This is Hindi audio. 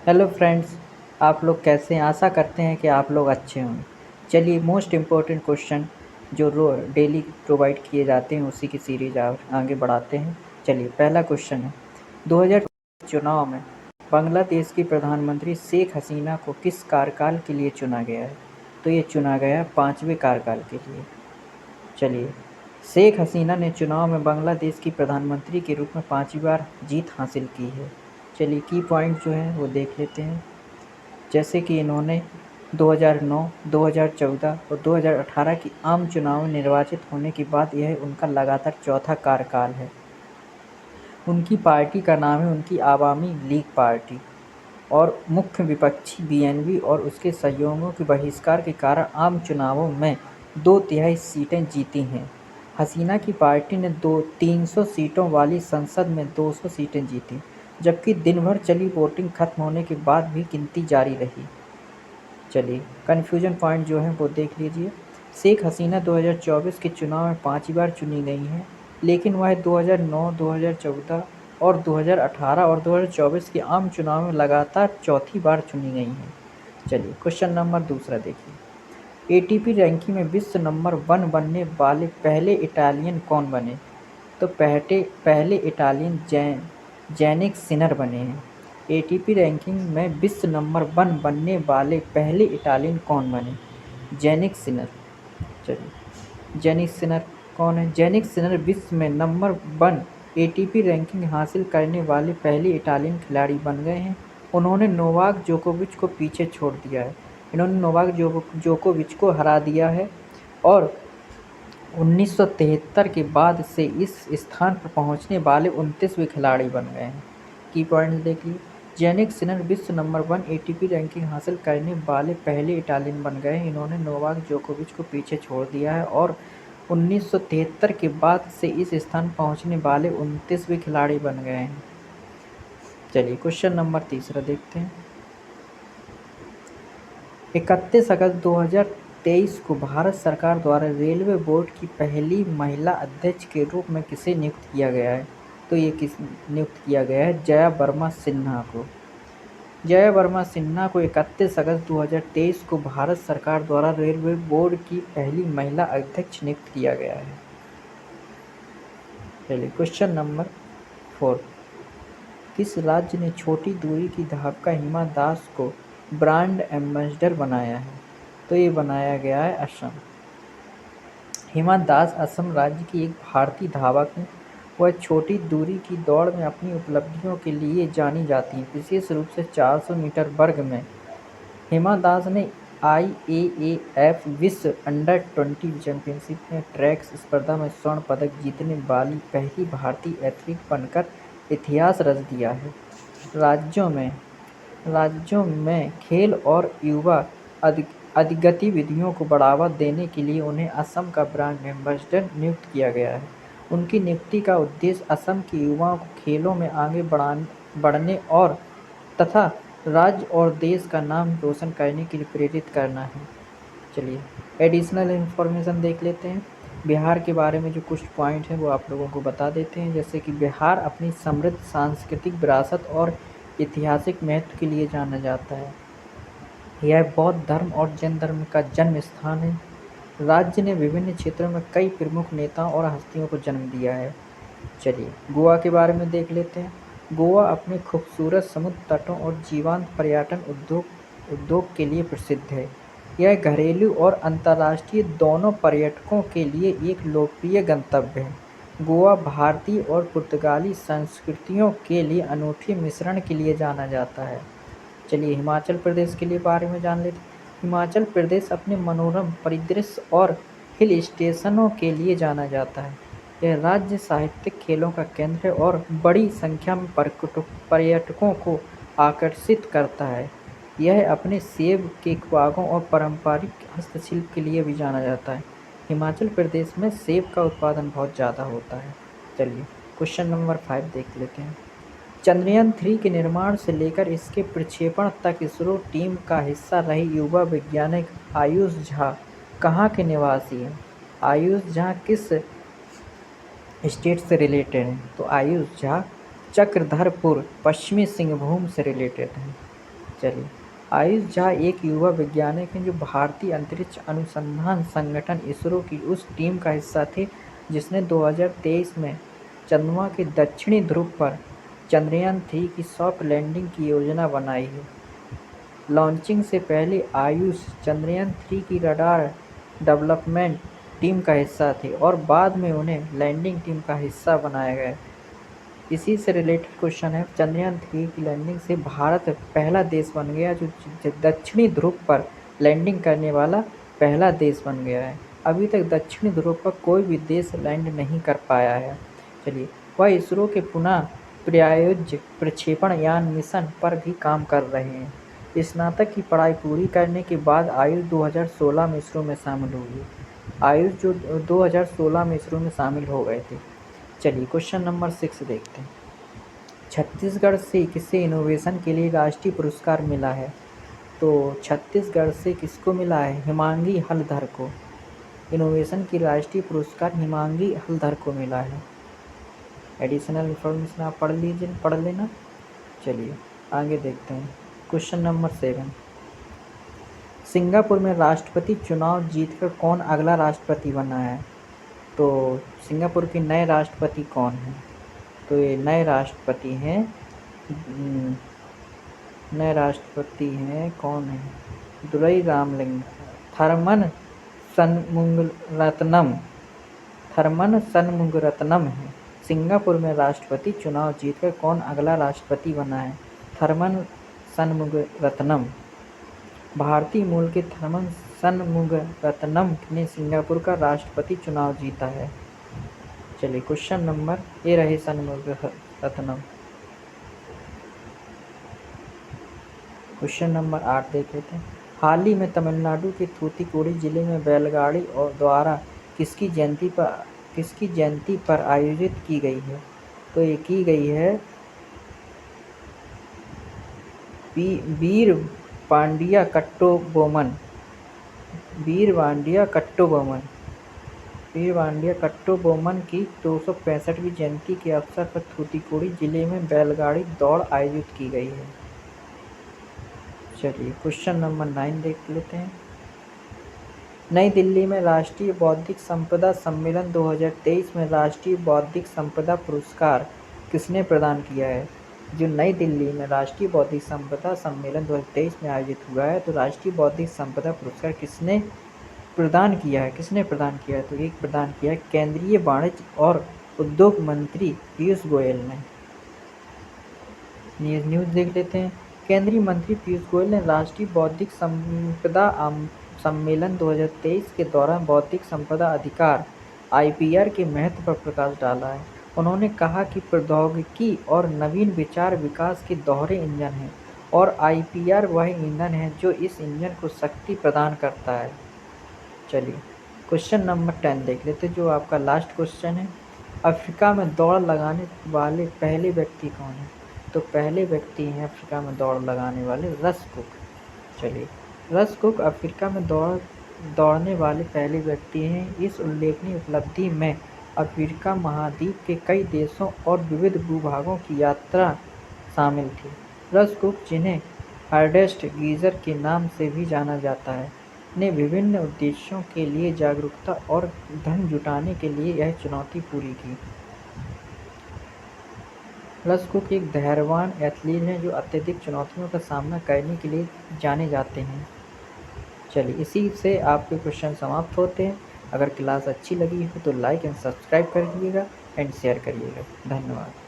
Hello friends. आप लोग कैसे हैं? आशा करते हैं कि आप लोग अच्छे होंगे। चलिए, मोस्ट इम्पोर्टेंट क्वेश्चन जो रो डेली प्रोवाइड किए जाते हैं उसी की सीरीज आगे बढ़ाते हैं। चलिए, पहला क्वेश्चन है, 2000 चुनाव में बांग्लादेश की प्रधानमंत्री शेख हसीना को किस कार्यकाल के लिए चुना गया है? तो ये चुना गया है 5वें कार्यकाल के लिए। चलिए, शेख हसीना ने चुनाव में बांग्लादेश की प्रधानमंत्री के रूप में 5वीं बार जीत हासिल की है। चलिए, की पॉइंट जो है वो देख लेते हैं। जैसे कि इन्होंने 2009, 2014 और 2018 की आम चुनाव में निर्वाचित होने के बाद यह उनका लगातार चौथा कार्यकाल है। उनकी पार्टी का नाम है उनकी आवामी लीग पार्टी और मुख्य विपक्षी बीएनपी और उसके सहयोगियों के बहिष्कार के कारण आम चुनावों में 2/3 सीटें जीती हैं। हसीना की पार्टी ने 300 सीटों वाली संसद में 200 सीटें जीतीं, जबकि दिन भर चली वोटिंग खत्म होने के बाद भी गिनती जारी रही। चलिए, कन्फ्यूजन पॉइंट जो है वो देख लीजिए। शेख हसीना 2024 के चुनाव में 5 बार चुनी गई हैं, लेकिन वह 2009, 2014 और 2018 और 2024 के आम चुनाव में लगातार चौथी बार चुनी गई हैं। चलिए, क्वेश्चन नंबर दूसरा देखिए। एटीपी रैंकिंग में विश्व नंबर 1 बनने वाले पहले इटालियन कौन बने? तो पहले इटालियन जैनिक सिनर बने हैं। एटीपी रैंकिंग में विश्व नंबर 1 बनने वाले पहले इटालियन कौन बने? Jannik Sinner. चलिए, जैनिक सिनर कौन है? जैनिक सिनर विश्व में नंबर 1 एटीपी रैंकिंग हासिल करने वाले पहले इटालियन खिलाड़ी बन गए हैं। उन्होंने नोवाक जोकोविच को पीछे छोड़ दिया है। इन्होंने नोवाक जोकोविच को हरा दिया है और 1973 के बाद से इस स्थान पर पहुंचने वाले 29वें खिलाड़ी बन गए हैं। की पॉइंट्स देखिए। जैनिक सिनर विश्व नंबर 1 एटीपी रैंकिंग हासिल करने वाले पहले इटालियन बन गए हैं। इन्होंने नोवाक जोकोविच को पीछे छोड़ दिया है और 1973 के बाद से इस स्थान पहुंचने वाले 29वें खिलाड़ी बन गए हैं। चलिए, क्वेश्चन नंबर तीसरा देखते हैं। 31 अगस्त 2023 को भारत सरकार द्वारा रेलवे बोर्ड की पहली महिला अध्यक्ष के रूप में किसे नियुक्त किया गया है? तो ये किस नियुक्त किया गया है? जया वर्मा सिन्हा को। जया वर्मा सिन्हा को 31 अगस्त 2023 को भारत सरकार द्वारा रेलवे बोर्ड की पहली महिला अध्यक्ष नियुक्त किया गया है। चलिए, क्वेश्चन नंबर 4। किस राज्य ने छोटी दूरी की धावक हिमा दास को ब्रांड एम्बेसडर बनाया है? तो ये बनाया गया है असम। हिमा दास असम राज्य की एक भारतीय धावक हैं। वह छोटी दूरी की दौड़ में अपनी उपलब्धियों के लिए जानी जाती हैं, विशेष रूप से 400 मीटर वर्ग में। हिमा दास ने IAAF विश्व अंडर-20 चैंपियनशिप में ट्रैक स्पर्धा में स्वर्ण पदक जीतने वाली पहली भारतीय एथलीट बनकर इतिहास रच दिया है। राज्यों में खेल और युवा गतिविधियों को बढ़ावा देने के लिए उन्हें असम का ब्रांड एम्बेसडर नियुक्त किया गया है। उनकी नियुक्ति का उद्देश्य असम के युवाओं को खेलों में आगे बढ़ने और तथा राज्य और देश का नाम रोशन करने के लिए प्रेरित करना है। चलिए, एडिशनल इन्फॉर्मेशन देख लेते हैं। बिहार के बारे में जो कुछ पॉइंट हैं वो आप लोगों को बता देते हैं। जैसे कि बिहार अपनी समृद्ध सांस्कृतिक विरासत और ऐतिहासिक महत्व के लिए जाना जाता है। यह बौद्ध धर्म और जैन धर्म का जन्म स्थान है। राज्य ने विभिन्न क्षेत्रों में कई प्रमुख नेताओं और हस्तियों को जन्म दिया है। चलिए, गोवा के बारे में देख लेते हैं। गोवा अपने खूबसूरत समुद्र तटों और जीवंत पर्यटन उद्योग के लिए प्रसिद्ध है। यह घरेलू और अंतर्राष्ट्रीय दोनों पर्यटकों के लिए एक लोकप्रिय गंतव्य है। गोवा भारतीय और पुर्तगाली संस्कृतियों के लिए अनूठे मिश्रण के लिए जाना जाता है। चलिए, हिमाचल प्रदेश के लिए बारे में जान लेते हैं। हिमाचल प्रदेश अपने मनोरम परिदृश्य और हिल स्टेशनों के लिए जाना जाता है। यह राज्य साहित्यिक खेलों का केंद्र है और बड़ी संख्या में पर्यटकों को आकर्षित करता है। यह अपने सेब के बागों और पारंपरिक हस्तशिल्प के लिए भी जाना जाता है। हिमाचल प्रदेश में सेब का उत्पादन बहुत ज़्यादा होता है। चलिए, क्वेश्चन नंबर 5 देख लेते हैं। चंद्रयान 3 के निर्माण से लेकर इसके प्रक्षेपण तक इसरो टीम का हिस्सा रहे युवा वैज्ञानिक आयुष झा कहाँ के निवासी हैं? आयुष झा किस स्टेट से रिलेटेड हैं? तो आयुष झा चक्रधरपुर, पश्चिमी सिंहभूम से रिलेटेड हैं। चलिए, आयुष झा एक युवा वैज्ञानिक हैं जो भारतीय अंतरिक्ष अनुसंधान संगठन इसरो की उस टीम का हिस्सा थे जिसने 2023 में चंद्रमा के दक्षिणी ध्रुव पर चंद्रयान 3 की सॉफ्ट लैंडिंग की योजना बनाई है। लॉन्चिंग से पहले आयुष चंद्रयान 3 की रडार डेवलपमेंट टीम का हिस्सा थे और बाद में उन्हें लैंडिंग टीम का हिस्सा बनाया गया। इसी से रिलेटेड क्वेश्चन है, चंद्रयान 3 की लैंडिंग से भारत पहला देश बन गया जो दक्षिणी ध्रुव पर लैंडिंग करने वाला पहला देश बन गया है। अभी तक दक्षिणी ध्रुव पर कोई भी देश लैंड नहीं कर पाया है। चलिए, वह इसरो के पुनः प्रायोज्य प्रक्षेपण यान मिशन पर भी काम कर रहे हैं। स्नातक की पढ़ाई पूरी करने के बाद आयुष 2016 में इसरो में शामिल हुई। आयुष जो 2016 में इसरो में शामिल हो गए थे। चलिए, क्वेश्चन नंबर 6 देखते हैं। छत्तीसगढ़ से किसे इनोवेशन के लिए राष्ट्रीय पुरस्कार मिला है? तो छत्तीसगढ़ से किसको मिला है? हिमांगी हलधर को। इनोवेशन की राष्ट्रीय पुरस्कार हिमांगी हलधर को मिला है। एडिशनल इन्फॉर्मेशन आप पढ़ लेना। चलिए, आगे देखते हैं। क्वेश्चन नंबर 7, सिंगापुर में राष्ट्रपति चुनाव जीतकर कौन अगला राष्ट्रपति बना है? तो सिंगापुर के नए राष्ट्रपति कौन हैं? तो ये नए राष्ट्रपति हैं कौन है? दुरई रामलिंग, थरमन सनमुगरत्नम है। सिंगापुर में राष्ट्रपति चुनाव जीतकर कौन अगला राष्ट्रपति बना है? थरमन सनमुगरत्नम। भारतीय मूल के थरमन सनमुगरत्नम ने सिंगापुर का राष्ट्रपति चुनाव जीता है। चलिए, क्वेश्चन नंबर ये रहे सनमुगरत्नम। क्वेश्चन नंबर 8 देख लेते हैं। हाल ही में तमिलनाडु के थूथुकुडी जिले में बैलगाड़ी और द्वारा किसकी जयंती पर आयोजित की गई है? तो ये की गई है वीर पांडिया कट्टबोमन की 265वीं जयंती के अवसर पर थूथुकुडी जिले में बैलगाड़ी दौड़ आयोजित की गई है। चलिए, क्वेश्चन नंबर 9 देख लेते हैं। नई दिल्ली में राष्ट्रीय बौद्धिक संपदा सम्मेलन 2023 में राष्ट्रीय बौद्धिक संपदा पुरस्कार किसने प्रदान किया है? जो नई दिल्ली में राष्ट्रीय बौद्धिक संपदा सम्मेलन 2023 में आयोजित हुआ है, तो राष्ट्रीय बौद्धिक संपदा पुरस्कार किसने प्रदान किया है? तो एक प्रदान किया है केंद्रीय वाणिज्य और उद्योग मंत्री पीयूष गोयल ने। न्यूज़ देख लेते हैं। केंद्रीय मंत्री पीयूष गोयल ने राष्ट्रीय बौद्धिक संपदा सम्मेलन 2023 के दौरान बौद्धिक संपदा अधिकार (IPR) के महत्व पर प्रकाश डाला है। उन्होंने कहा कि प्रौद्योगिकी और नवीन विचार विकास के दोहरे इंजन हैं और IPR वह ईंधन है जो इस इंजन को शक्ति प्रदान करता है। चलिए, क्वेश्चन नंबर 10 देख लेते हैं, जो आपका लास्ट क्वेश्चन है। अफ्रीका में दौड़ लगाने वाले पहले व्यक्ति कौन हैं? तो पहले व्यक्ति हैं अफ्रीका में दौड़ लगाने वाले रस कुक। चलिए, रस कुक अफ्रीका में दौड़ने वाले पहले व्यक्ति हैं। इस उल्लेखनीय उपलब्धि में अफ्रीका महाद्वीप के कई देशों और विविध भूभागों की यात्रा शामिल थी। रस कुक, जिन्हें हार्डेस्ट गीज़र के नाम से भी जाना जाता है, ने विभिन्न उद्देश्यों के लिए जागरूकता और धन जुटाने के लिए यह चुनौती पूरी की। रस कुक एक धैर्यवान एथलीट हैं जो अत्यधिक चुनौतियों का सामना करने के लिए जाने जाते हैं। चलिए, इसी से आपके क्वेश्चन समाप्त होते हैं। अगर क्लास अच्छी लगी हो तो लाइक एंड सब्सक्राइब करिएगा एंड शेयर करिएगा। धन्यवाद।